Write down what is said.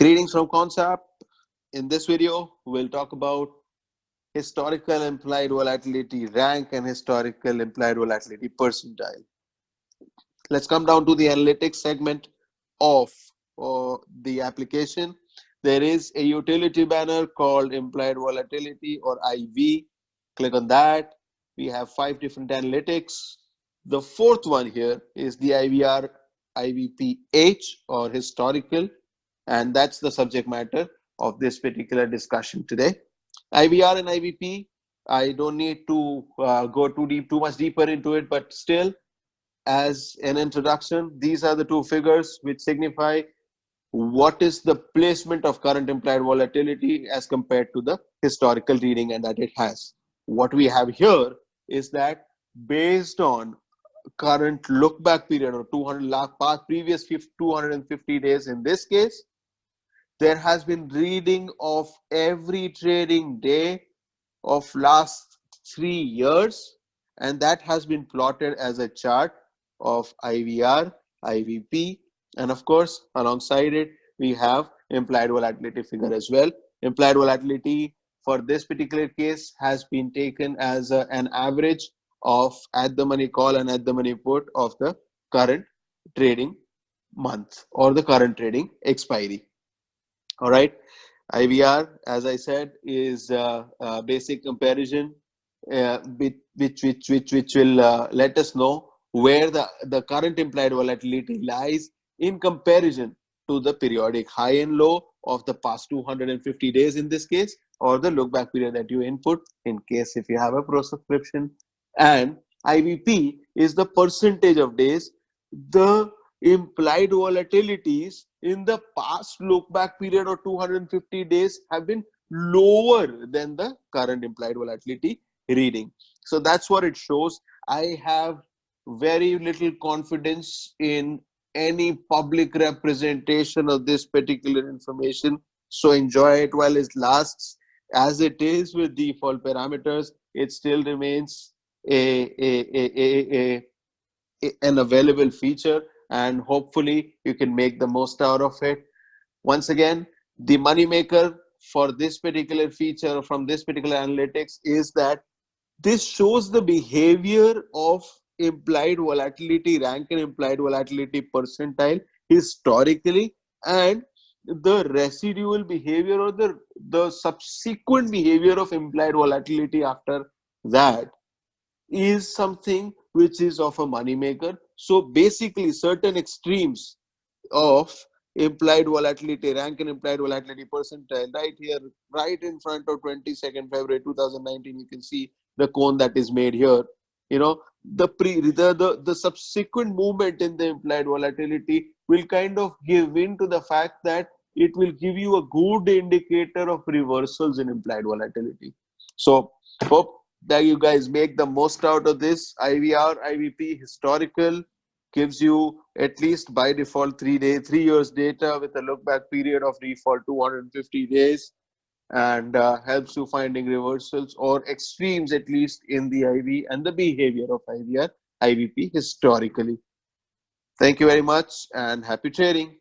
Greetings from Concept. In this video, we'll talk about historical implied volatility rank and historical implied volatility percentile. Let's come down to the analytics segment of the application. There is a utility banner called Implied Volatility or IV. Click on that. We have 5 different analytics. The fourth one here is the IVR IVPH or historical, and that's the subject matter of this particular discussion today. IVR and IVP, I don't need to go too much deeper into it, but still, as an introduction, these are the two figures which signify what is the placement of current implied volatility as compared to the historical reading and that it has. What we have here is that based on current look back period or 200 lakh past previous 250 days in this case, there has been reading of every trading day of last 3 years, and that has been plotted as a chart of IVR, IVP, and of course alongside it we have implied volatility figure as well. Implied volatility for this particular case has been taken as an average of at the money call and at the money put of the current trading month or the current trading expiry. All right, IVR, as I said, is basic comparison which will let us know where the current implied volatility lies in comparison to the periodic high and low of the past 250 days in this case, or the look back period that you input in case if you have a pro subscription. And IVP is the percentage of days the implied volatilities in the past look back period or 250 days have been lower than the current implied volatility reading. So that's what it shows. I have very little confidence in any public representation of this particular information, so enjoy it while it lasts. As it is with default parameters, it still remains an available feature, and hopefully you can make the most out of it. Once again, the money maker for this particular feature from this particular analytics is that this shows the behavior of implied volatility rank and implied volatility percentile historically, and the residual behavior or the subsequent behavior of implied volatility after that is something which is of a money maker. So basically certain extremes of implied volatility rank and implied volatility percentile right here, right in front of 22nd February 2019, you can see the cone that is made here. You know, the subsequent movement in the implied volatility will kind of give in to the fact that it will give you a good indicator of reversals in implied volatility. So hope that you guys make the most out of this. IVR, IVP historical gives you at least by default 3 years data with a look back period of default 250 days, and helps you finding reversals or extremes at least in the IV and the behavior of IVR, IVP historically. Thank you very much and happy trading.